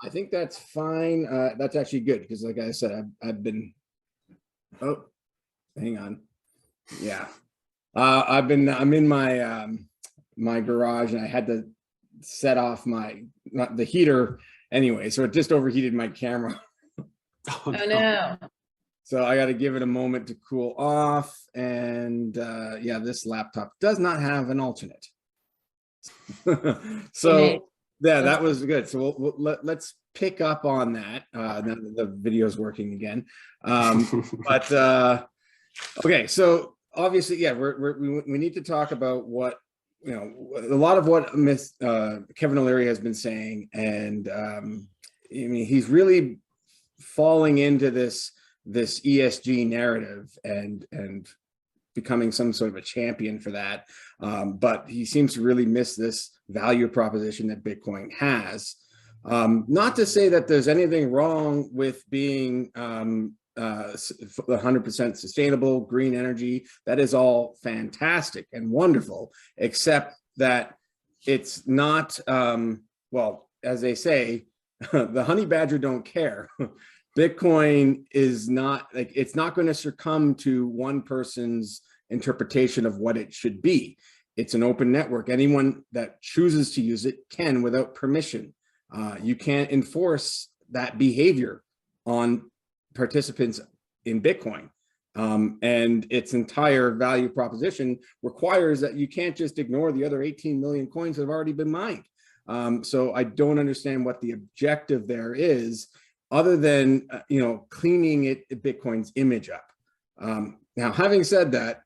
I think that's fine. That's actually good because, like I said, I've been. Oh, hang on. Yeah, I'm in my my garage, and I had to set off not the heater anyway, so it just overheated my camera. Oh no. So I got to give it a moment to cool off, and yeah, this laptop does not have an alternate. So yeah, that was good. So let's pick up on that. Now that the video's working again. But okay, so obviously, yeah, we need to talk about what, you know, a lot of what Kevin O'Leary has been saying, and I mean, he's really falling into this ESG narrative and becoming some sort of a champion for that. But he seems to really miss this value proposition that Bitcoin has. Not to say that there's anything wrong with being 100% sustainable, green energy. That is all fantastic and wonderful, except that it's not, well, as they say, the honey badger don't care. Bitcoin is not, like, it's not going to succumb to one person's interpretation of what it should be. It's an open network. Anyone that chooses to use it can without permission. You can't enforce that behavior on participants in Bitcoin. And its entire value proposition requires that you can't just ignore the other 18 million coins that have already been mined. So I don't understand what the objective there is, other than you know, cleaning Bitcoin's image up. Now, having said that,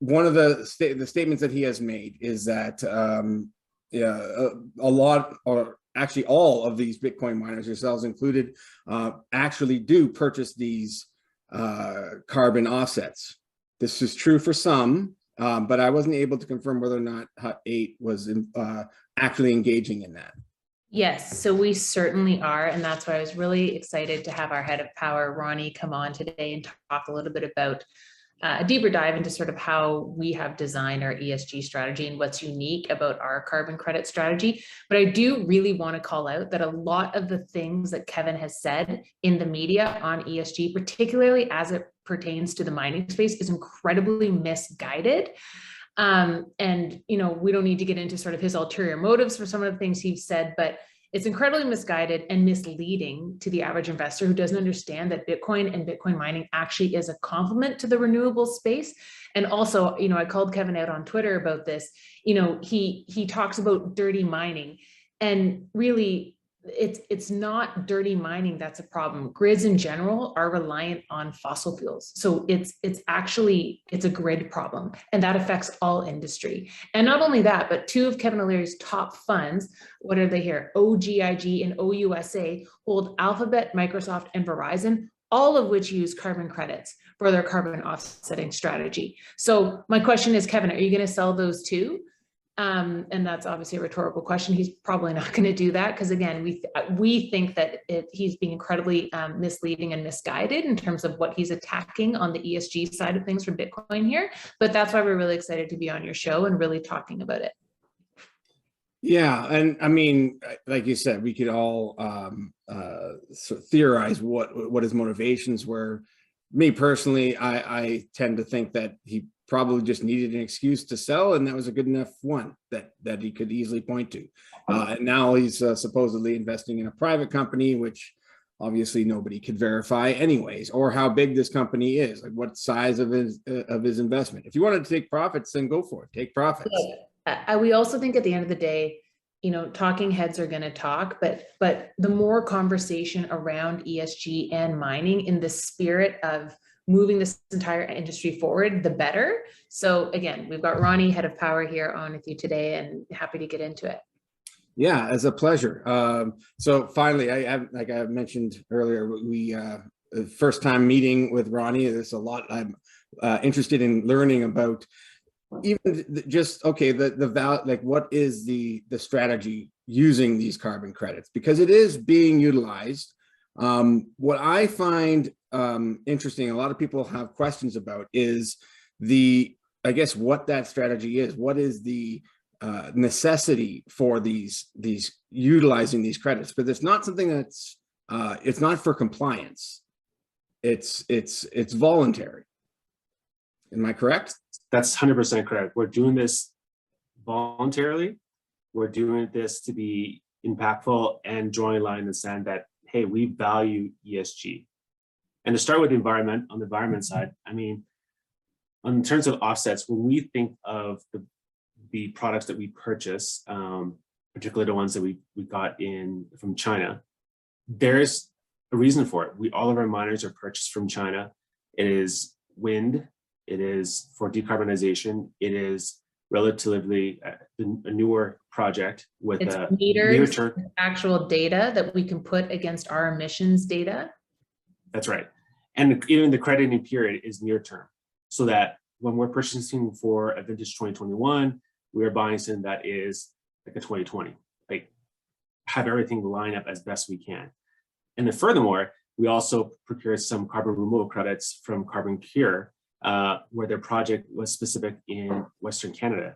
one of the statements that he has made is that yeah, a lot, or actually all of these Bitcoin miners, yourselves included, actually do purchase these carbon offsets. This is true for some, but I wasn't able to confirm whether or not Hut 8 was actually engaging in that. Yes, so we certainly are. And that's why I was really excited to have our head of power, Ronnie, come on today and talk a little bit about a deeper dive into sort of how we have designed our ESG strategy and what's unique about our carbon credit strategy. But I do really want to call out that a lot of the things that Kevin has said in the media on ESG, particularly as it pertains to the mining space, is incredibly misguided. And, you know, we don't need to get into sort of his ulterior motives for some of the things he's said, but it's incredibly misguided and misleading to the average investor who doesn't understand that Bitcoin and Bitcoin mining actually is a complement to the renewable space. And also, you know, I called Kevin out on Twitter about this. You know, he talks about dirty mining, and really it's not dirty mining that's a problem. Grids in general are reliant on fossil fuels. So it's a grid problem, and that affects all industry. And not only that, but two of Kevin O'Leary's top funds, what are they here? OGIG and OUSA, hold Alphabet, Microsoft, and Verizon, all of which use carbon credits for their carbon offsetting strategy. So my question is, Kevin, are you going to sell those too? And that's obviously a rhetorical question. He's probably not going to do that because, again, we think that he's being incredibly misleading and misguided in terms of what he's attacking on the ESG side of things for Bitcoin here. But that's why we're really excited to be on your show and really talking about it. Yeah, and I mean, like you said, we could all sort of theorize what his motivations were. Me personally, I tend to think that he probably just needed an excuse to sell, and that was a good enough one that he could easily point to. And now he's supposedly investing in a private company, which obviously nobody could verify anyways, or how big this company is, like what size of his investment. If you wanted to take profits, then go for it, take profits. We also think at the end of the day, you know, talking heads are going to talk, but the more conversation around ESG and mining in the spirit of moving this entire industry forward, the better. So again, we've got Ronnie, head of power, here on with you today, and happy to get into it. Yeah, it's a pleasure. So finally, like I mentioned earlier, we first time meeting with Ronnie. There's a lot I'm interested in learning about. Even just, okay, the value, like what is the strategy using these carbon credits, because it is being utilized. What I find interesting, a lot of people have questions about, is I guess what that strategy is. What is the necessity for these utilizing these credits, but it's not something that's it's not for compliance. It's voluntary. Am I correct? That's 100% correct. We're doing this voluntarily. We're doing this to be impactful and drawing a line in the sand that, hey, we value ESG. And to start with the environment, on the environment side, I mean, in terms of offsets, when we think of the products that we purchase, particularly the ones that we got in from China, there's a reason for it. All of our miners are purchased from China. It is wind. It is for decarbonization. It is relatively a newer project with a meters, actual data that we can put against our emissions data. That's right. And even the crediting period is near term, so that when we're purchasing for a vintage 2021, we are buying something that is like a 2020, like have everything line up as best we can. And then furthermore, we also procured some carbon removal credits from Carbon Cure, where their project was specific in Western Canada.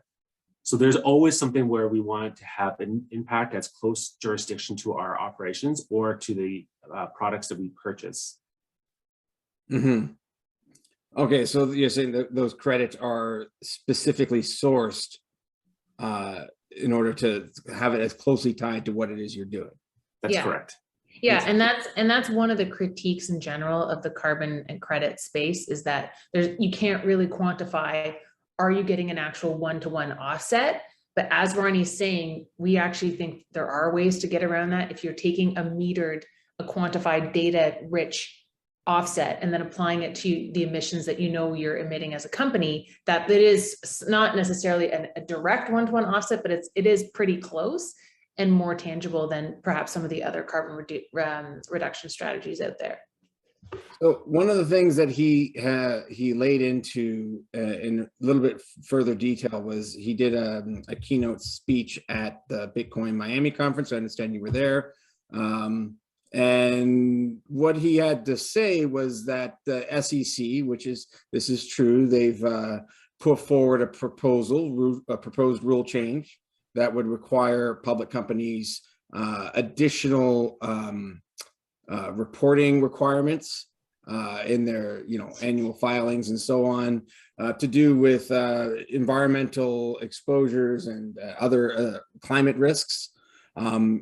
So there's always something where we want to have an impact that's close jurisdiction to our operations or to the products that we purchase. Mm-hmm. Okay, so you're saying that those credits are specifically sourced in order to have it as closely tied to what it is you're doing. That's correct. Yeah, and that's one of the critiques in general of the carbon and credit space is that you can't really quantify, are you getting an actual one-to-one offset? But as Ronnie's saying, we actually think there are ways to get around that. If you're taking a quantified data-rich offset and then applying it to the emissions that you're emitting as a company, that it is not necessarily a direct one-to-one offset, but it is pretty close and more tangible than perhaps some of the other carbon reduction strategies out there. So one of the things that he laid into in a little bit further detail was he did a keynote speech at the Bitcoin Miami conference. I understand you were there. And what he had to say was that the SEC, this is true, they've put forward a proposed rule change that would require public companies additional reporting requirements in their annual filings and so on, to do with environmental exposures and other climate risks,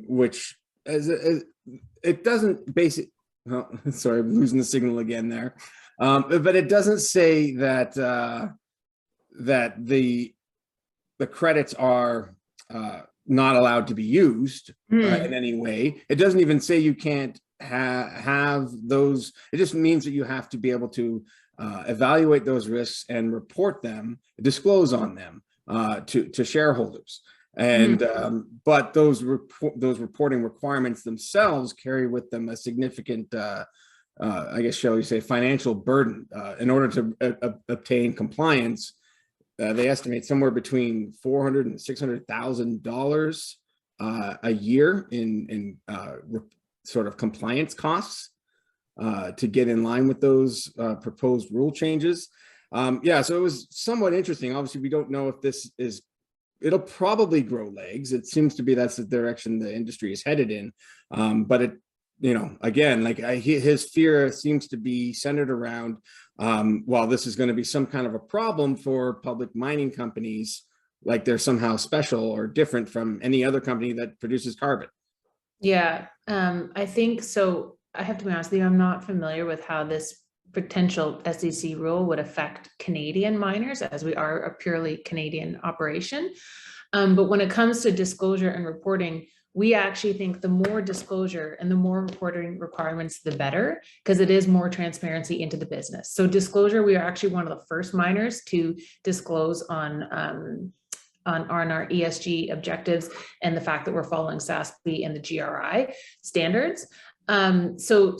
which it doesn't sorry, I'm losing the signal again there, but it doesn't say that that the credits are not allowed to be used in any way. It doesn't even say you can't have those. It just means that you have to be able to evaluate those risks and report them, disclose on them to shareholders. And but those reporting requirements themselves carry with them a significant, I guess, shall we say, financial burden. In order to obtain compliance, they estimate somewhere between $400,000 and $600,000 a year in sort of compliance costs to get in line with those proposed rule changes. Yeah, so it was somewhat interesting. Obviously, we don't know if this is. It'll probably grow legs. It seems to be that's the direction the industry is headed in. But it, again, like his fear seems to be centered around, well, this is going to be some kind of a problem for public mining companies, like they're somehow special or different from any other company that produces carbon. Yeah, I think so. I have to be honest with you, I'm not familiar with how this potential SEC rule would affect Canadian miners, as we are a purely Canadian operation. But when it comes to disclosure and reporting, we actually think the more disclosure and the more reporting requirements, the better, because it is more transparency into the business. So disclosure, we are actually one of the first miners to disclose on our ESG objectives and the fact that we're following SASB and the GRI standards. So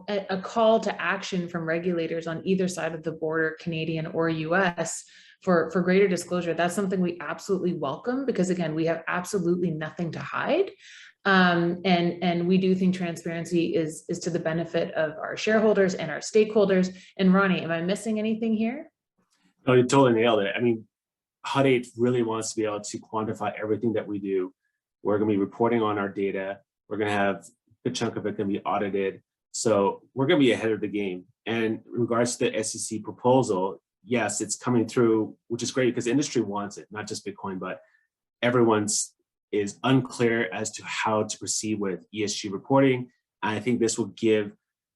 a call to action from regulators on either side of the border, Canadian or US, for greater disclosure, that's something we absolutely welcome, because again, we have absolutely nothing to hide. And we do think transparency is to the benefit of our shareholders and our stakeholders. And Ronnie, am I missing anything here? No, you totally nailed it. I mean, HUD 8 really wants to be able to quantify everything that we do. We're going to be reporting on our data. We're going to have a good chunk of it going to be audited. So we're going to be ahead of the game. And in regards to the SEC proposal, yes, it's coming through, which is great because the industry wants it, not just Bitcoin, but everyone's is unclear as to how to proceed with ESG reporting. And I think this will give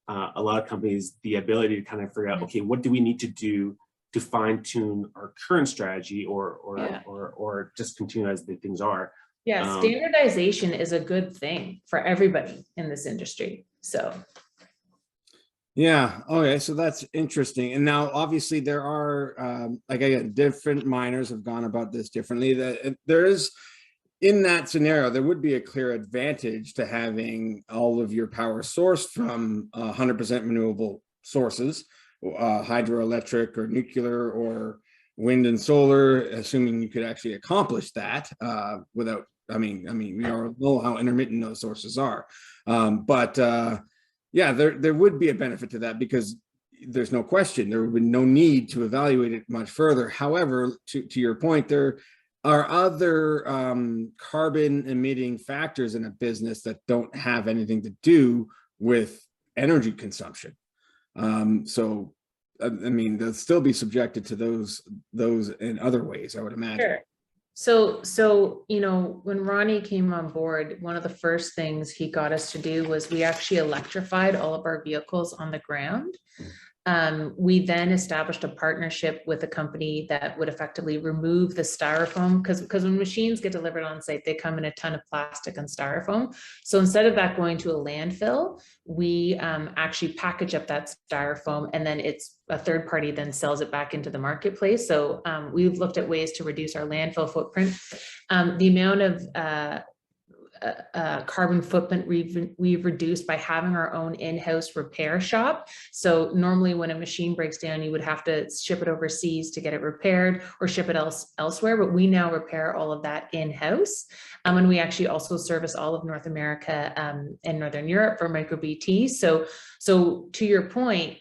a lot of companies the ability to kind of figure out, okay, what do we need to do to fine tune our current strategy or just continue as the things are. Yeah, standardization is a good thing for everybody in this industry. So. Yeah. Okay. So that's interesting. And now, obviously, there are like again, different miners have gone about this differently. That there is, in that scenario, there would be a clear advantage to having all of your power sourced from 100% renewable sources, hydroelectric or nuclear or wind and solar, assuming you could actually accomplish that without. I mean, we all know how intermittent those sources are, but yeah, there would be a benefit to that because there's no question there would be no need to evaluate it much further. However, to your point, there are other carbon emitting factors in a business that don't have anything to do with energy consumption. So, I mean, they'll still be subjected to those in other ways, I would imagine. Sure. So, you know, when Ronnie came on board, one of the first things he got us to do was we actually electrified all of our vehicles on the ground. We then established a partnership with a company that would effectively remove the styrofoam because when machines get delivered on site, they come in a ton of plastic and styrofoam. So instead of that going to a landfill, we actually package up that styrofoam and then it's a third party then sells it back into the marketplace. So we've looked at ways to reduce our landfill footprint. The amount of carbon footprint we've reduced by having our own in-house repair shop. So normally when a machine breaks down, you would have to ship it overseas to get it repaired or ship it elsewhere, but we now repair all of that in-house. And we actually also service all of North America and Northern Europe for micro BT. So to your point,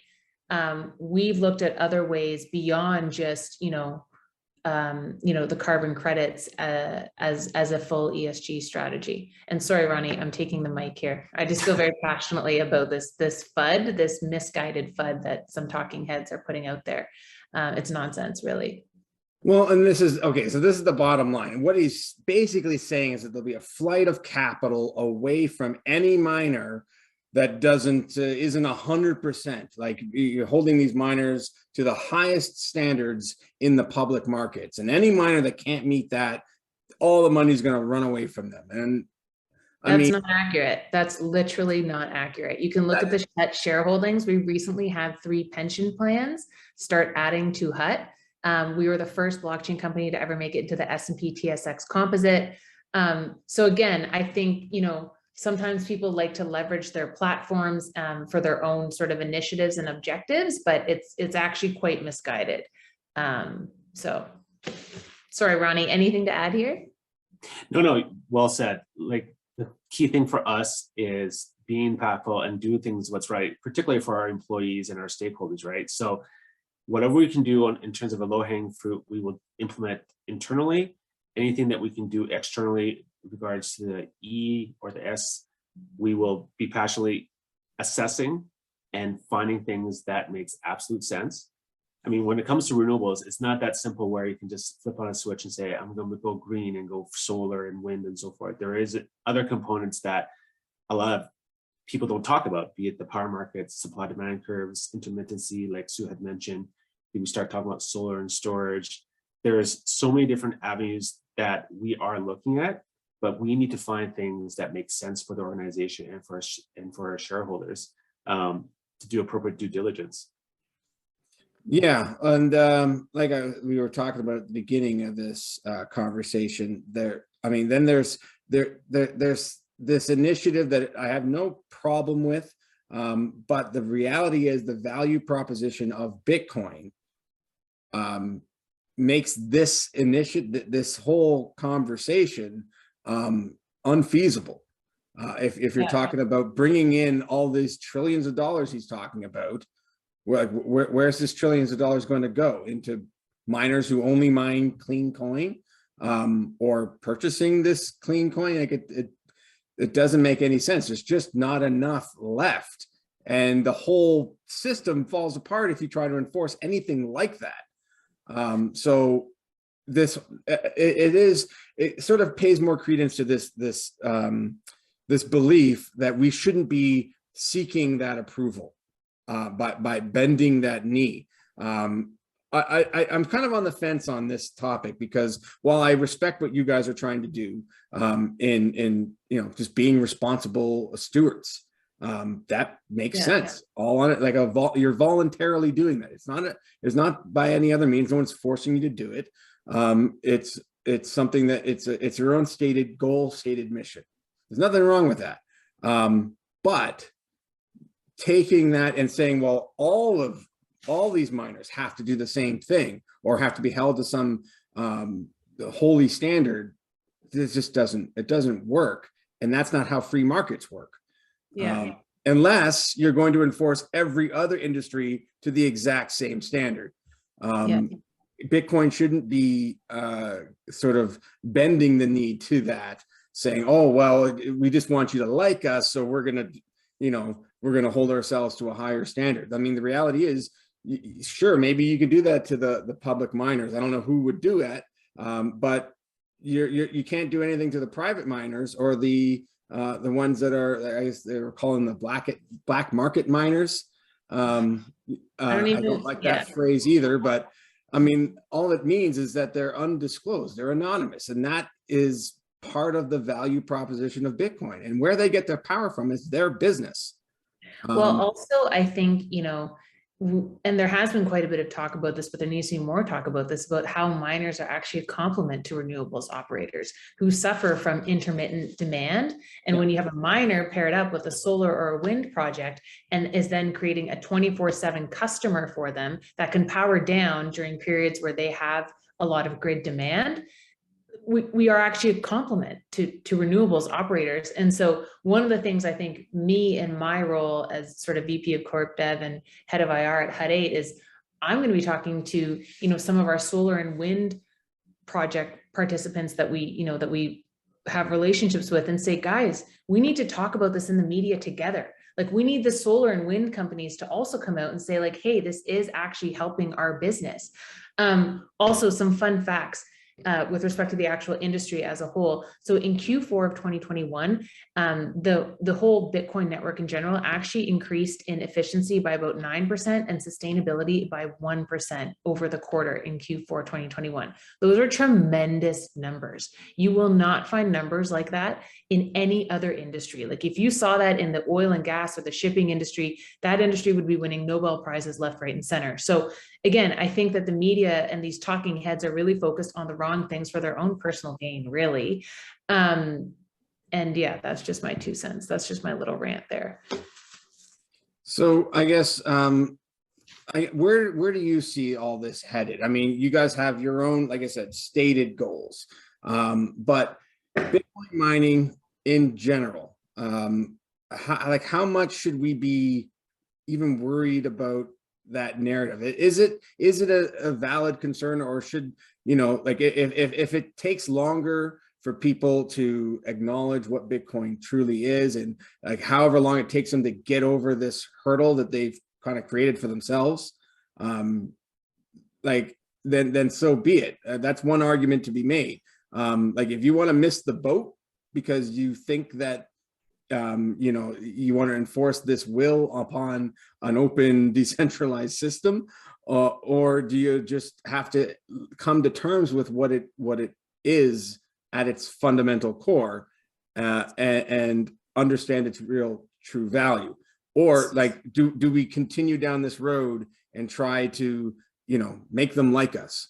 we've looked at other ways beyond just, the carbon credits as a full ESG strategy. And sorry, Ronnie, I'm taking the mic here. I just feel very passionately about this FUD, this misguided FUD that some talking heads are putting out there. It's nonsense, really. Well, and this is okay. So this is the bottom line. And what he's basically saying is that there'll be a flight of capital away from any miner that isn't 100%. Like you're holding these miners to the highest standards in the public markets, and any miner that can't meet that, all the money is going to run away from them. And that's not accurate. That's literally not accurate. You can look at the shareholdings. We recently had 3 pension plans start adding to HUT. We were the first blockchain company to ever make it into the S&P TSX Composite. So again, I think, sometimes people like to leverage their platforms for their own sort of initiatives and objectives, but it's actually quite misguided. So sorry, Ronnie, anything to add here? No, well said. Like the key thing for us is being impactful and doing things what's right, particularly for our employees and our stakeholders, right? So whatever we can do in terms of a low-hanging fruit, we will implement internally. Anything that we can do externally with regards to the E or the S, we will be passionately assessing and finding things that makes absolute sense. I mean, when it comes to renewables, it's not that simple where you can just flip on a switch and say, I'm going to go green and go solar and wind and so forth. There is other components that a lot of people don't talk about, be it the power markets, supply demand curves, intermittency, like Sue had mentioned. We start talking about solar and storage. There's so many different avenues that we are looking at, but we need to find things that make sense for the organization and for our shareholders to do appropriate due diligence. Yeah, and we were talking about at the beginning of this conversation, then there's this initiative that I have no problem with, but the reality is the value proposition of Bitcoin makes this initiative, this whole conversation unfeasible. If you're talking about bringing in all these trillions of dollars he's talking about, where's this trillions of dollars going to go? Into miners who only mine clean coin, or purchasing this clean coin. Like it doesn't make any sense. There's just not enough left. And the whole system falls apart if you try to enforce anything like that. So this, it sort of pays more credence to this belief that we shouldn't be seeking that approval by bending that knee. I'm kind of on the fence on this topic, because while I respect what you guys are trying to do in just being responsible stewards, that makes sense. All on it, like you're voluntarily doing that. It's not by any other means. No one's forcing you to do it. It's something that it's your own stated goal, stated mission. There's nothing wrong with that. But taking that and saying, well, all these miners have to do the same thing or have to be held to some holy standard, this just doesn't work. And that's not how free markets work. Unless you're going to enforce every other industry to the exact same standard. Bitcoin shouldn't be sort of bending the knee to that, saying, oh, well, we just want you to like us, so we're going to hold ourselves to a higher standard. I mean, the reality is, sure, maybe you could do that to the public miners. I don't know who would do it, but you can't do anything to the private miners or the ones that are, I guess they were calling the black market miners. I don't like that phrase either, but I mean, all it means is that they're undisclosed, they're anonymous, and that is part of the value proposition of Bitcoin. And where they get their power from is their business. Well, also, I think, and there has been quite a bit of talk about this, but there needs to be more talk about this, about how miners are actually a complement to renewables operators who suffer from intermittent demand. And when you have a miner paired up with a solar or a wind project and is then creating a 24/7 customer for them that can power down during periods where they have a lot of grid demand, we are actually a complement to renewables operators. And so one of the things I think me and my role as sort of VP of Corp Dev and head of IR at Hut 8 is I'm going to be talking to, some of our solar and wind project participants that we have relationships with and say, guys, we need to talk about this in the media together. Like, we need the solar and wind companies to also come out and say, like, hey, this is actually helping our business. Also, some fun facts. With respect to the actual industry as a whole. So in Q4 of 2021, the whole Bitcoin network in general actually increased in efficiency by about 9% and sustainability by 1% over the quarter in Q4 2021. Those are tremendous numbers. You will not find numbers like that in any other industry. Like, if you saw that in the oil and gas or the shipping industry, that industry would be winning Nobel Prizes left, right, and center. So again, I think that the media and these talking heads are really focused on the wrong things for their own personal gain, really. And yeah, that's just my 2 cents. That's just my little rant there. So I guess, where do you see all this headed? I mean, you guys have your own, like I said, stated goals, but Bitcoin mining in general, how much should we be even worried about that narrative? Is it a valid concern, or should, like, if it takes longer for people to acknowledge what Bitcoin truly is, and like however long it takes them to get over this hurdle that they've kind of created for themselves, like then so be it. That's one argument to be made. Like, if you want to miss the boat because you think that you want to enforce this will upon an open, decentralized system, or do you just have to come to terms with what it is at its fundamental core, and understand its real true value? Or like, do we continue down this road and try to make them like us?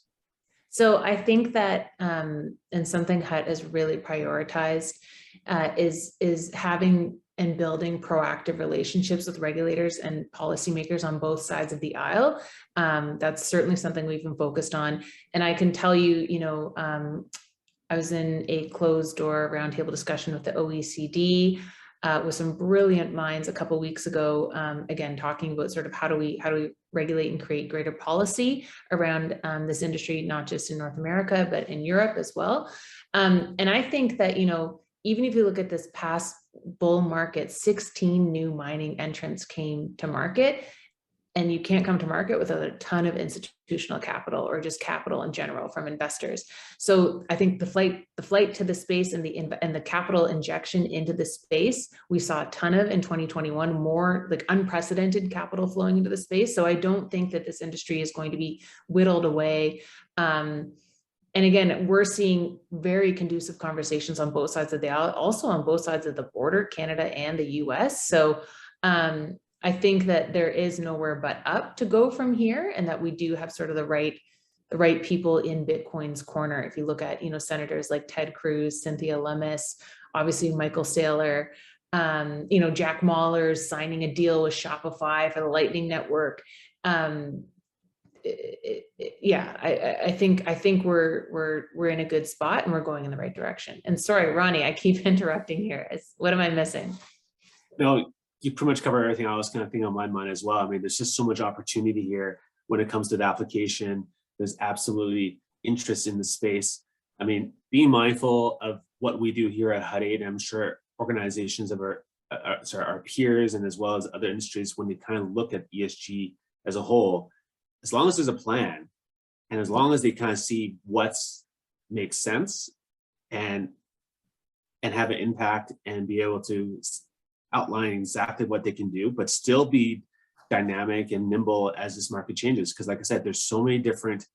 So I think that, and something Hut has really prioritized, is having and building proactive relationships with regulators and policymakers on both sides of the aisle. That's certainly something we've been focused on. And I can tell you, I was in a closed door roundtable discussion with the OECD with some brilliant minds a couple weeks ago, again, talking about sort of how do we regulate and create greater policy around this industry, not just in North America, but in Europe as well. And I think that, even if you look at this past bull market, 16 new mining entrants came to market. And you can't come to market without a ton of institutional capital or just capital in general from investors. So I think the flight to the space and the capital injection into the space, we saw a ton of in 2021, more like unprecedented capital flowing into the space. So I don't think that this industry is going to be whittled away. And again, we're seeing very conducive conversations on both sides of the aisle, also on both sides of the border, Canada and the US. So I think that there is nowhere but up to go from here, and that we do have sort of the right people in Bitcoin's corner. If you look at, senators like Ted Cruz, Cynthia Lummis, obviously Michael Saylor, Jack Mallers signing a deal with Shopify for the Lightning Network. I think we're in a good spot and we're going in the right direction. And sorry, Ronnie, I keep interrupting here. What am I missing? No, you pretty much cover everything I was kind of thinking on my mind as well. I mean, there's just so much opportunity here when it comes to the application. There's absolutely interest in the space. I mean, being mindful of what we do here at Hut 8, I'm sure organizations of our peers and as well as other industries, when they kind of look at ESG as a whole, as long as there's a plan and as long as they kind of see what's makes sense and have an impact and be able to outline exactly what they can do, but still be dynamic and nimble as this market changes. Because like I said, there's so many different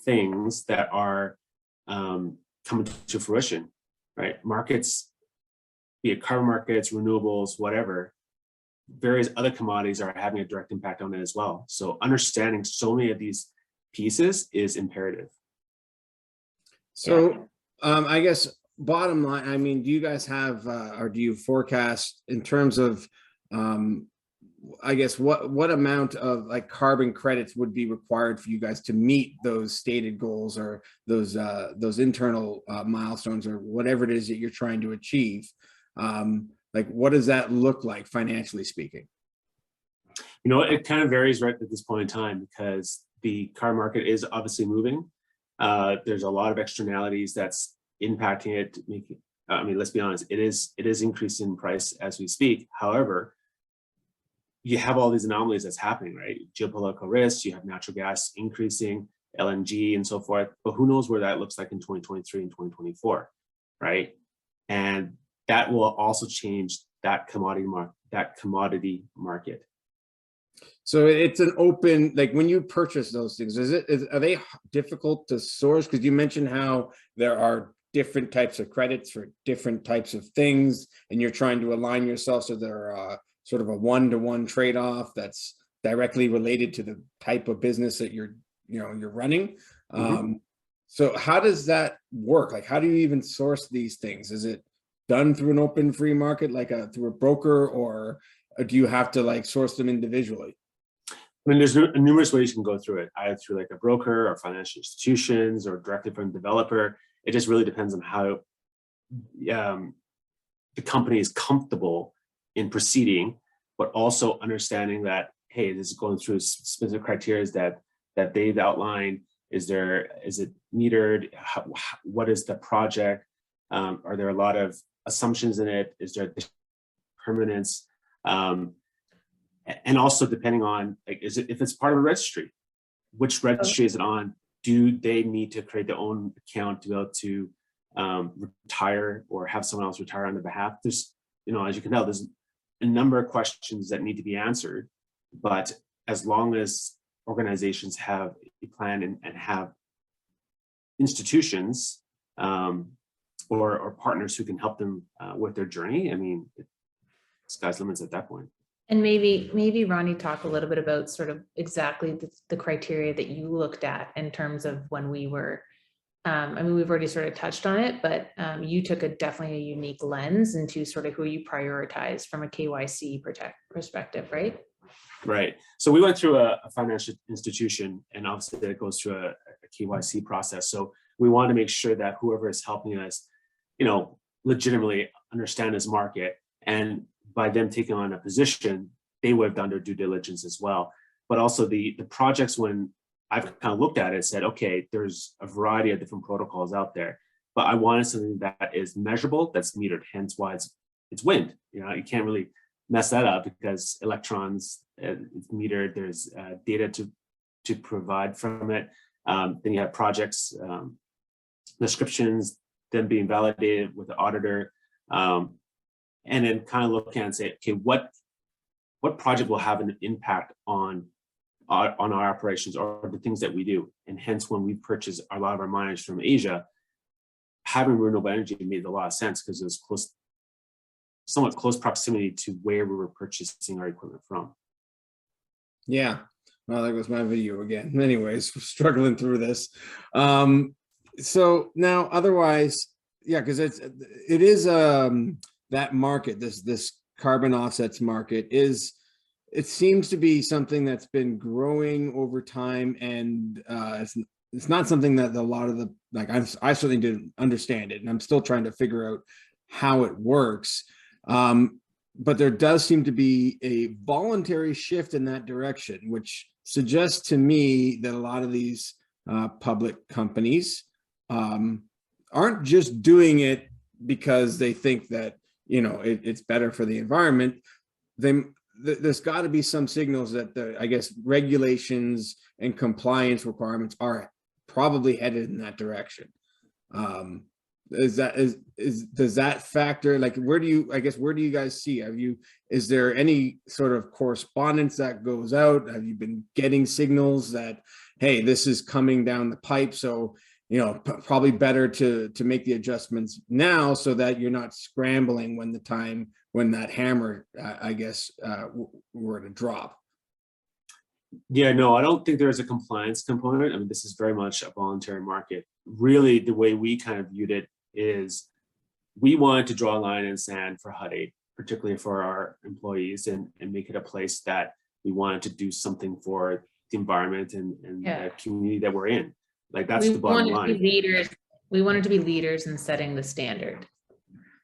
things that are coming to fruition, right? Markets, be it carbon markets, renewables, whatever, various other commodities are having a direct impact on it as well. So understanding so many of these pieces is imperative. So I guess bottom line, I mean, do you guys have, or do you forecast in terms of, I guess, what amount of like carbon credits would be required for you guys to meet those stated goals or those internal milestones or whatever it is that you're trying to achieve? Like, what does that look like financially speaking? It kind of varies right at this point in time because the car market is obviously moving. There's a lot of externalities that's impacting it. I mean, let's be honest, it is increasing in price as we speak. However, you have all these anomalies that's happening, right? Geopolitical risks, you have natural gas increasing, LNG and so forth, but who knows where that looks like in 2023 and 2024, right? And that will also change that commodity market. So it's an open, like when you purchase those things, are they difficult to source? Because you mentioned how there are different types of credits for different types of things, and you're trying to align yourself so they're sort of a one-to-one trade-off that's directly related to the type of business that you're running. So how does that work? Like, how do you even source these things? Is it done through an open free market, like through a broker, or do you have to like source them individually? I mean, there's numerous ways you can go through it, either through like a broker or financial institutions or directly from a developer. It just really depends on how the company is comfortable in proceeding, but also understanding that, hey, this is going through specific criteria that they've outlined. Is it metered? What is the project? Are there a lot of assumptions in it? Is there permanence? And also depending on, like, if it's part of a registry, which registry is it on? Do they need to create their own account to be able to retire or have someone else retire on their behalf? There's, as you can tell, there's a number of questions that need to be answered. But as long as organizations have a plan and have institutions or partners who can help them with their journey, I mean, sky's the limits at that point. And maybe Ronnie, talk a little bit about sort of exactly the criteria that you looked at in terms of when we were, I mean, we've already sort of touched on it, but you took definitely a unique lens into sort of who you prioritize from a KYC perspective, right? Right. So we went through a financial institution, and obviously that goes through a KYC process. So we want to make sure that whoever is helping us, legitimately understand this market And by them taking on a position, they would have done their due diligence as well. But also the projects, when I've kind of looked at it, said, okay, there's a variety of different protocols out there, but I wanted something that is measurable, that's metered, hence why it's wind. You know, you can't really mess that up because electrons, it's metered, there's data to provide from it. Then you have projects, descriptions, them being validated with the auditor, and then kind of look at and say, okay, what project will have an impact on our operations or the things that we do. And hence, when we purchase a lot of our miners from Asia, having renewable energy made a lot of sense because it was somewhat close proximity to where we were purchasing our equipment from. Yeah, well, that was my video again. Anyways, we're struggling through this. So now, otherwise, yeah, because it is that market, this carbon offsets market it seems to be something that's been growing over time, and it's not something that a lot of I certainly didn't understand it, and I'm still trying to figure out how it works. But there does seem to be a voluntary shift in that direction, which suggests to me that a lot of these public companies aren't just doing it because they think that, you know, it's better for the environment. There's got to be some signals that I guess regulations and compliance requirements are probably headed in that direction. Does that factor, like, where do you guys see, is there any sort of correspondence that goes out? Have you been getting signals that, hey, this is coming down the pipe, so, you know, probably better to make the adjustments now so that you're not scrambling when that hammer, I guess, were to drop? Yeah, no, I don't think there's a compliance component. I mean, this is very much a voluntary market. Really, the way we kind of viewed it is we wanted to draw a line in the sand for Hut 8, particularly for our employees, and make it a place that we wanted to do something for the environment and the community that we're in. Like, that's the bottom line. We wanted to be leaders in setting the standard.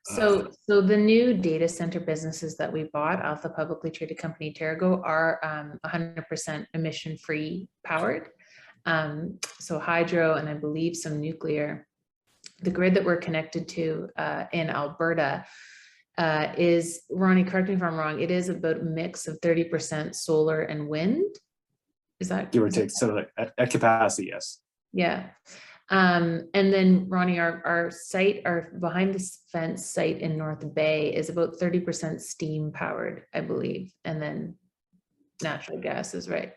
So the new data center businesses that we bought off the publicly traded company TerraGo are 100% emission-free powered. So hydro and I believe some nuclear. The grid that we're connected to in Alberta is, Ronnie, correct me if I'm wrong, it is about a mix of 30% solar and wind. Is that give or take? So at capacity, yes. Yeah. And then Ronnie, our site, our behind the fence site in North Bay is about 30% steam powered, I believe. And then natural gas is right.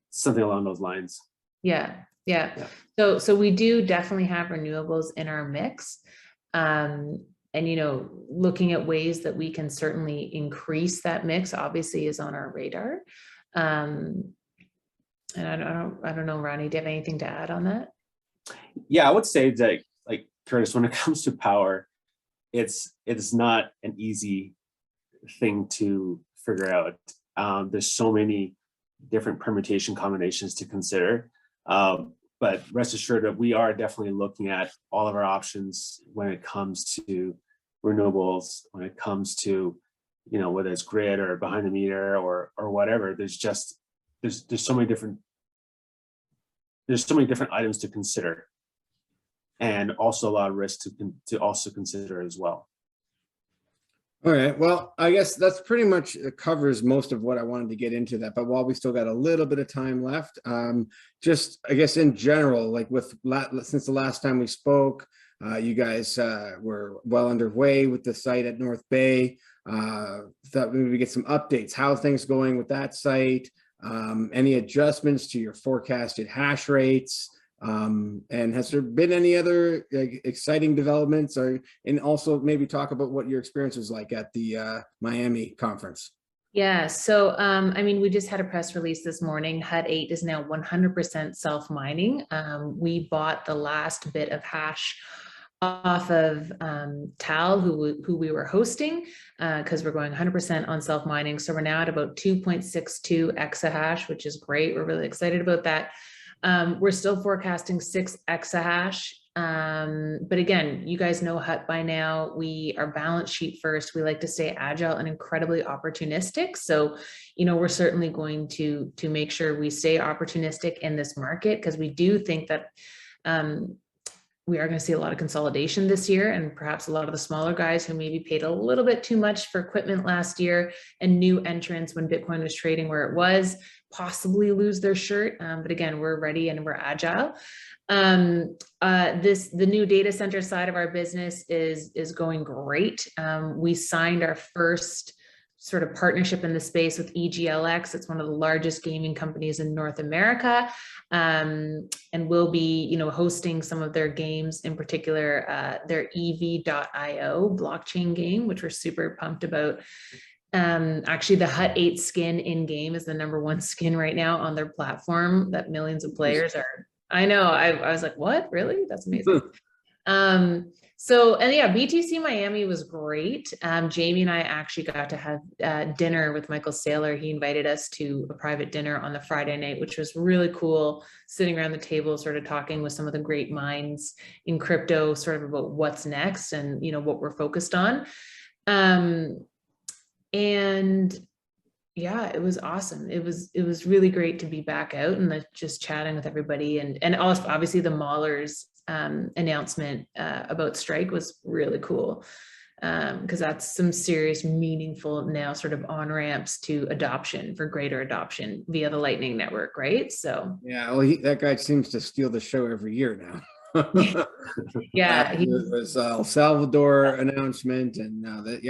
Something along those lines. Yeah. So we do definitely have renewables in our mix. And, you know, looking at ways that we can certainly increase that mix obviously is on our radar. And I don't know, Ronnie, do you have anything to add on that? Yeah, I would say that, like Curtis, when it comes to power, it's not an easy thing to figure out. There's so many different permutation combinations to consider. But rest assured that we are definitely looking at all of our options when it comes to renewables, when it comes to, you know, whether it's grid or behind the meter or whatever. There's so many different items to consider, and also a lot of risks to also consider as well. All right, well, I guess that's pretty much covers most of what I wanted to get into that. But while we still got a little bit of time left, just I guess in general, like since the last time we spoke, you guys were well underway with the site at North Bay. Thought maybe we get some updates. How are things going with that site? Any adjustments to your forecasted hash rates? And has there been any other exciting developments, and also maybe talk about what your experience was like at the Miami conference? Yeah, so I mean, we just had a press release this morning. Hut 8 is now 100% self-mining. We bought the last bit of hash off of Tal, who we were hosting, because we're going 100% on self-mining. So we're now at about 2.62 exahash, which is great. We're really excited about that. We're still forecasting 6 exahash But again, you guys know Hut by now. We are balance sheet first. We like to stay agile and incredibly opportunistic. So, we're certainly going to make sure we stay opportunistic in this market, because we do think that we are going to see a lot of consolidation this year, and perhaps a lot of the smaller guys who maybe paid a little bit too much for equipment last year, and new entrants when Bitcoin was trading where it was, possibly lose their shirt. But again, we're ready and we're agile. The new data center side of our business is going great. We signed our first sort of partnership in the space with EGLX. It's one of the largest gaming companies in North America. And we'll be, hosting some of their games, in particular, their EV.io blockchain game, which we're super pumped about. Actually, the Hut 8 skin in game is the #1 skin right now on their platform that millions of players are. I know. I was like, what? Really? That's amazing. And yeah, BTC Miami was great. Jamie and I actually got to have dinner with Michael Saylor. He invited us to a private dinner on the Friday night, which was really cool, sitting around the table, sort of talking with some of the great minds in crypto, sort of about what's next and, what we're focused on. And yeah, it was awesome. It was really great to be back out and just chatting with everybody. And also, obviously, the Maulers announcement about strike was really cool, because that's some serious, meaningful now sort of on ramps to adoption, for greater adoption via the Lightning Network, right? So yeah, well, that guy seems to steal the show every year now. Yeah, it was El Salvador announcement, and now that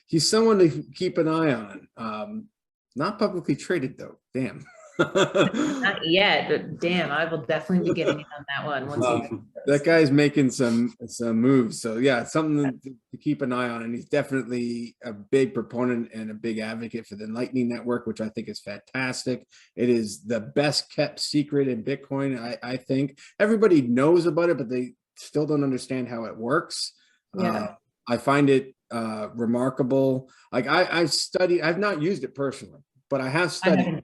he's someone to keep an eye on. Not publicly traded though. Damn. not yet, but damn, I will definitely be getting in on that one once that guy's making some moves. So yeah, something to keep an eye on. And he's definitely a big proponent and a big advocate for the Lightning Network, which I think is fantastic. It is the best kept secret in Bitcoin. I think everybody knows about it, but they still don't understand how it works. Yeah. I find it remarkable. Like I've not used it personally, but I have studied.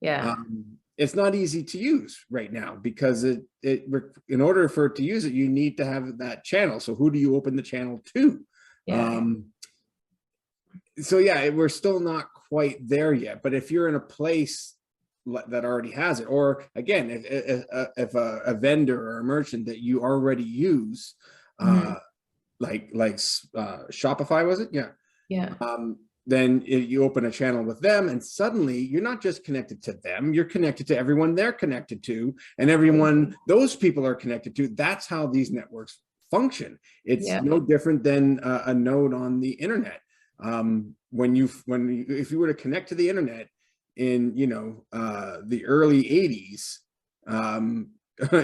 Yeah. It's not easy to use right now, because in order for it to use it, you need to have that channel. So who do you open the channel to? Yeah. So yeah, we're still not quite there yet. But if you're in a place that already has it, or again, if a vendor or a merchant that you already use, like Shopify, was it? Yeah. Then you open a channel with them, and suddenly you're not just connected to them, you're connected to everyone they're connected to, and everyone those people are connected to. That's how these networks function. It's no different than a node on the internet. If you were to connect to the internet in the early 80s,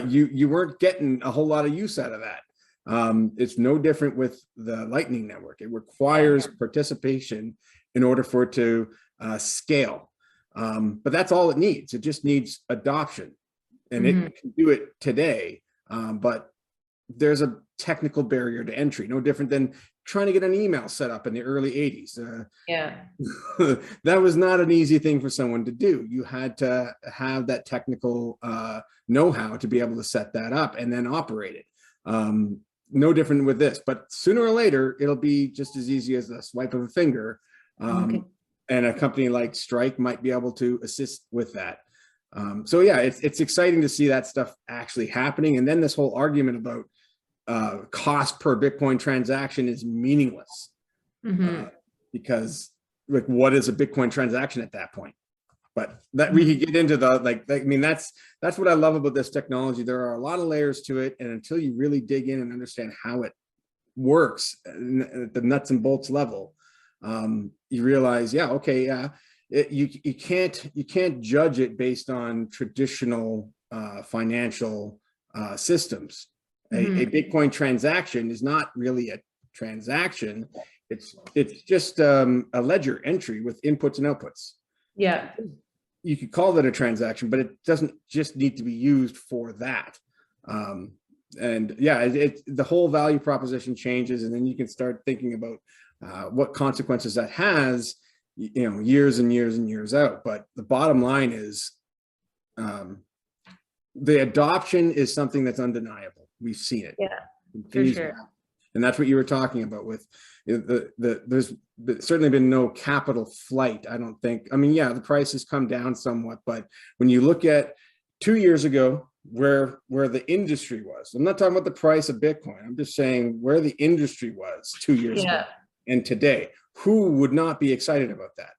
you weren't getting a whole lot of use out of that. It's no different with the Lightning Network. It requires participation in order for it to scale. But that's all it needs. It just needs adoption, and it can do it today. But there's a technical barrier to entry, no different than trying to get an email set up in the early 80s. That was not an easy thing for someone to do. You had to have that technical know-how to be able to set that up and then operate it. No different with this, but sooner or later, it'll be just as easy as a swipe of a finger. And a company like Strike might be able to assist with that. So yeah, it's exciting to see that stuff actually happening. And then this whole argument about cost per Bitcoin transaction is meaningless, because like, what is a Bitcoin transaction at that point? But that we could get into that's what I love about this technology. There are a lot of layers to it, and until you really dig in and understand how it works at the nuts and bolts level, you realize, you can't judge it based on traditional financial systems. A Bitcoin transaction is not really a transaction. It's just a ledger entry with inputs and outputs. Yeah. You could call that a transaction, but it doesn't just need to be used for that. The whole value proposition changes, and then you can start thinking about what consequences that has, years and years and years out. But the bottom line is, the adoption is something that's undeniable. We've seen it. Yeah, for Continues to sure. happen. And that's what you were talking about with there's certainly been no capital flight, I don't think. I mean, yeah, the price has come down somewhat, but when you look at 2 years ago, where the industry was, I'm not talking about the price of Bitcoin. I'm just saying where the industry was 2 years ago and today, who would not be excited about that?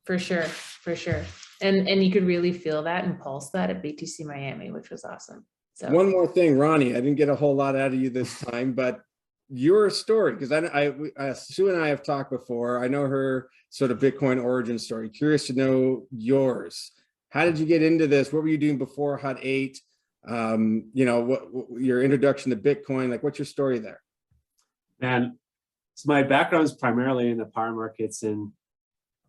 For sure, for sure. And you could really feel that and pulse that at BTC Miami, which was awesome. So one more thing, Ronnie, I didn't get a whole lot out of you this time, but your story, because Sue and I have talked before. I know her sort of Bitcoin origin story. Curious to know yours. How did you get into this? What were you doing before HUD 8? You know, what your introduction to Bitcoin, like what's your story there? And so my background is primarily in the power markets and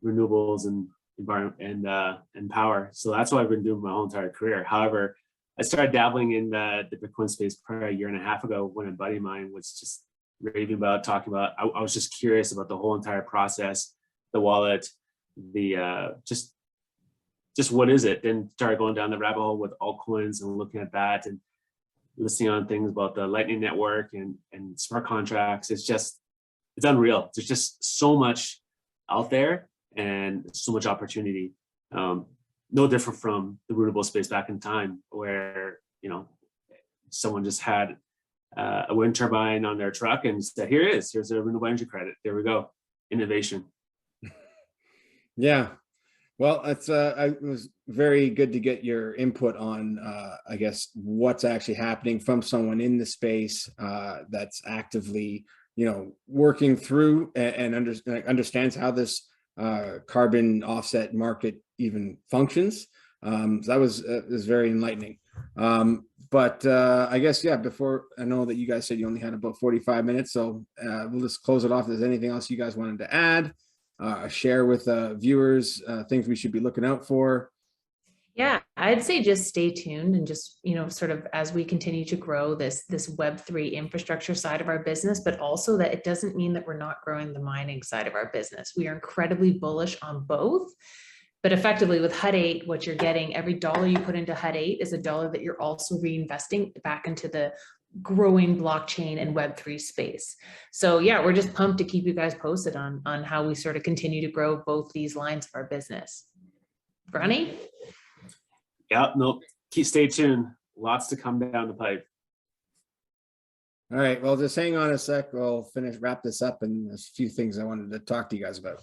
renewables and environment and power. So that's what I've been doing my whole entire career. However, I started dabbling in the Bitcoin space probably a year and a half ago when a buddy of mine was just raving about, talking about. I was just curious about the whole entire process, the wallet, the just what is it? Then started going down the rabbit hole with altcoins and looking at that and listening on things about the Lightning Network and smart contracts. It's unreal. There's just so much out there and so much opportunity. No different from the renewable space back in time where, you know, someone just had a wind turbine on their truck and said, here's a renewable energy credit. There we go. Innovation. Yeah. Well, it was very good to get your input on, I guess, what's actually happening from someone in the space that's actively, you know, working through and understands how this carbon offset market even functions. So that was very enlightening. But I guess, yeah, before, I know that you guys said you only had about 45 minutes, so we'll just close it off. If there's anything else you guys wanted to add, share with viewers, things we should be looking out for. yeah, I'd say just stay tuned and just, you know, sort of as we continue to grow this Web3 infrastructure side of our business, but also that it doesn't mean that we're not growing the mining side of our business. We are incredibly bullish on both. But effectively with HUD 8, what you're getting, every dollar you put into HUD 8 is a dollar that you're also reinvesting back into the growing blockchain and Web3 space. So yeah, we're just pumped to keep you guys posted on how we sort of continue to grow both these lines of our business. Ronnie? Yeah, no, stay tuned. Lots to come down the pipe. All right, well, just hang on a sec. We'll wrap this up, and there's a few things I wanted to talk to you guys about.